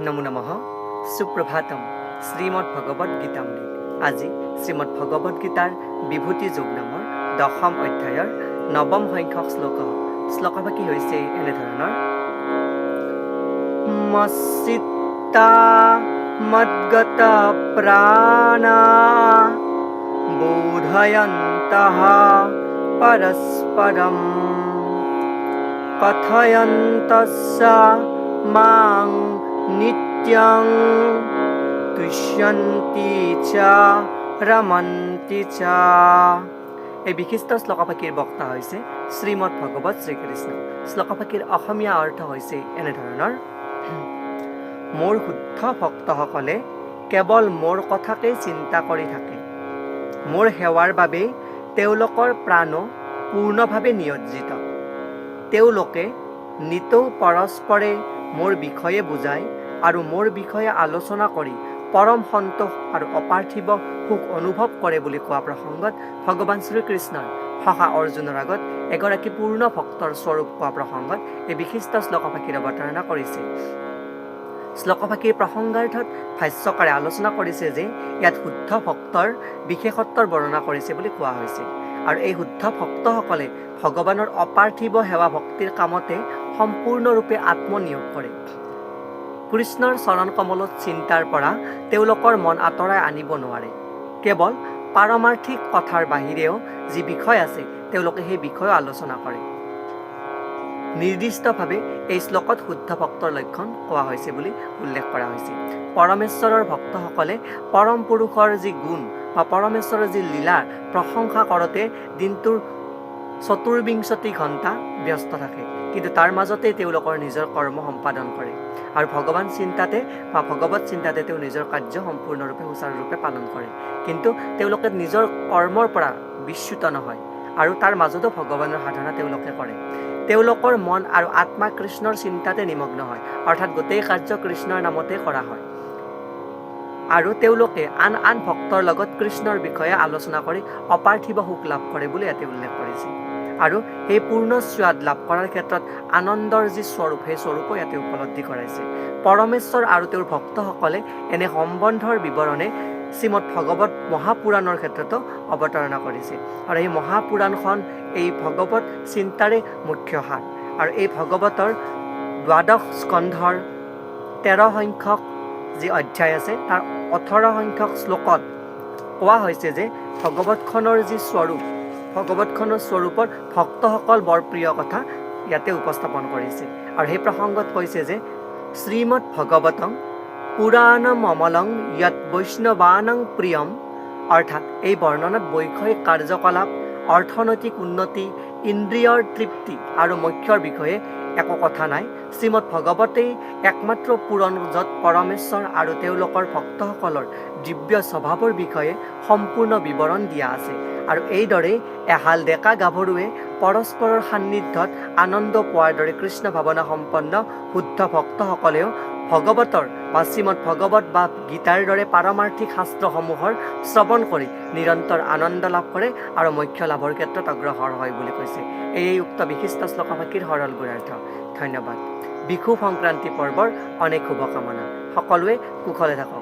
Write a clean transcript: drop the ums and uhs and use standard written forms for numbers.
নমো নমঃ সুপ্ৰভাতম শ্ৰীমদ্ ভগবদ গীতামৃত। আজি শ্ৰীমদ্ ভগবদ গীতাৰ বিভূতি যোগ নামৰ 10ম অধ্যায়ৰ 9ম সংখ্যক শ্লোকভাগী হৈছে এনেধৰণৰ: মচ্চিত্তা মদ্গত প্ৰাণা বোধয়ন্তঃ পৰস্পৰম কথয়ন্তস্য মাং নিত্যং তুষ্যন্তি চ ৰমন্তি চ। এই বিশিষ্ট শ্লোকভাগীৰ বক্তা হৈছে শ্ৰীমদ্ ভগৱত শ্ৰীকৃষ্ণ। শ্লোকভাগীৰ অসমীয়া অৰ্থ হৈছে এনেধৰণৰ: মোৰ শুদ্ধ ভক্তসকলে কেৱল মোৰ কথাকেই চিন্তা কৰি থাকে। মোৰ সেৱাৰ বাবে তেওঁলোকৰ প্ৰাণো পূৰ্ণভাৱে নিয়োজিত। তেওঁলোকে নিতৌ পৰস্পৰে মোৰ বিষয়ে বুজায় আৰু মোৰ বিষয়ে আলোচনা কৰি পৰম সন্তোষ আৰু অপাৰ্থিব সুখ অনুভৱ কৰে বুলি কোৱা প্ৰসংগত ভগৱান শ্ৰীকৃষ্ণই সখা অৰ্জুনৰ আগত এগৰাকী পূৰ্ণ ভক্তৰ স্বৰূপ কোৱা প্ৰসংগত এই বিশিষ্ট শ্লোকভাগীৰ অৱতাৰণা কৰিছে। শ্লোকভাগীৰ প্ৰসংগাৰ্থত ভাষ্যকাৰে আলোচনা কৰিছে যে ইয়াত শুদ্ধ ভক্তৰ বিশেষত্বৰ বৰ্ণনা কৰিছে বুলি কোৱা হৈছে। আৰু এই শুদ্ধ ভক্তসকলে ভগৱানৰ অপাৰ্থিব সেৱা ভক্তিৰ কামতে সম্পূৰ্ণৰূপে আত্মনিয়োগ কৰে। কৃষ্ণৰ চৰণ কমলত চিন্তাৰ পৰা তেওঁলোকৰ মন আঁতৰাই আনিব নোৱাৰে। কেৱল পাৰমাৰ্থিক কথাৰ বাহিৰেও যি বিষয় আছে তেওঁলোকে সেই বিষয়ে আলোচনা কৰে। নিৰ্দিষ্টভাৱে এই শ্লোকত শুদ্ধ ভক্তৰ লক্ষণ কোৱা হৈছে বুলি উল্লেখ কৰা হৈছে। পৰমেশ্বৰৰ ভক্তসকলে পৰম পুৰুষৰ যি গুণ বা পৰমেশ্বৰৰ যি লীলাৰ প্ৰশংসা কৰোঁতে দিনটোৰ 24 ঘণ্টা ব্যস্ত থাকে, কিন্তু তাৰ মাজতেই তেওঁলোকৰ নিজৰ কৰ্ম সম্পাদন কৰে আৰু ভগৱান চিন্তাতে বা ভগৱত চিন্তাতে তেওঁ নিজৰ কাৰ্য সম্পূৰ্ণৰূপে সুচাৰুৰূপে পালন কৰে। কিন্তু তেওঁলোকে নিজৰ কৰ্মৰ পৰা বিচ্যুত নহয় আৰু তাৰ মাজতো ভগৱানৰ সাধনা তেওঁলোকে কৰে। তেওঁলোকৰ মন আৰু আত্মা কৃষ্ণৰ চিন্তাতে নিমগ্ন হয়, অৰ্থাৎ গোটেই কাৰ্য কৃষ্ণৰ নামতে কৰা হয়। আৰু তেওঁলোকে আন আন ভক্তৰ লগত কৃষ্ণৰ বিষয়ে আলোচনা কৰি অপাৰ্থিব সুখ লাভ কৰে বুলি ইয়াতে উল্লেখ কৰিছে। আৰু সেই পূৰ্ণ স্বাদ লাভ কৰাৰ ক্ষেত্ৰত আনন্দৰ যি স্বৰূপ সেই স্বৰূপো ইয়াতে উপলব্ধি কৰাইছে। পৰমেশ্বৰ আৰু তেওঁৰ ভক্তসকলে এনে সম্বন্ধৰ বিৱৰণে শ্ৰীমদ্ ভগৱত মহাপুৰাণৰ ক্ষেত্ৰতো অৱতাৰণা কৰিছে। আৰু এই মহাপুৰাণখন এই ভগৱত চিন্তাৰে মুখ্য সাৰ। আৰু এই ভগৱতৰ 12 স্কন্ধৰ 13 সংখ্যক যি অধ্যায় আছে তাৰ 18 সংখ্যক শ্লোকত কোৱা হৈছে যে ভগৱতখনৰ যি স্বৰূপ, ভগৱতখনৰ স্বৰূপত ভক্তসকল বৰ প্ৰিয় কথা ইয়াতে উপস্থাপন কৰিছে। আৰু সেই প্ৰসংগত কৈছে যে শ্ৰীমদ্ ভগৱতং পুৰাণম অমলং য়ৎ বৈষ্ণৱানাং প্ৰিয়ম, অৰ্থাৎ এই বৰ্ণনাত বৈষয়িক কাৰ্যকলাপ, অৰ্থনৈতিক উন্নতি, ইন্দ্ৰিয়ৰ তৃপ্তি আৰু মোক্ষৰ বিষয়ে একো কথা নাই। শ্ৰীমদ্ ভগৱতেই একমাত্ৰ পুৰাণ য'ত পৰমেশ্বৰ আৰু তেওঁলোকৰ ভক্তসকলৰ দিব্য স্বভাৱৰ বিষয়ে সম্পূৰ্ণ বিৱৰণ দিয়া আছে। আৰু এইদৰে এহাল ডেকা গাভৰুৱে পৰস্পৰৰ সান্নিধ্যত আনন্দ পোৱাৰ দৰে কৃষ্ণ ভাৱনা সম্পন্ন শুদ্ধ ভক্তসকলেও ভগৱতৰ বা শ্ৰীমদ্ ভগৱত বা গীতাৰ দৰে পাৰমাৰ্থিক শাস্ত্ৰসমূহৰ শ্ৰৱণ কৰি নিৰন্তৰ আনন্দ লাভ কৰে আৰু মোক্ষ লাভৰ ক্ষেত্ৰত অগ্ৰসৰ হয় বুলি কৈছে। এই উক্ত বিশিষ্ট শ্লোকভাগীৰ সৰল গুণাৰ্থ। ধন্যবাদ। বিহু সংক্ৰান্তি পৰ্বৰ অনেক শুভকামনা। সকলোৱে কুশলে থাকক।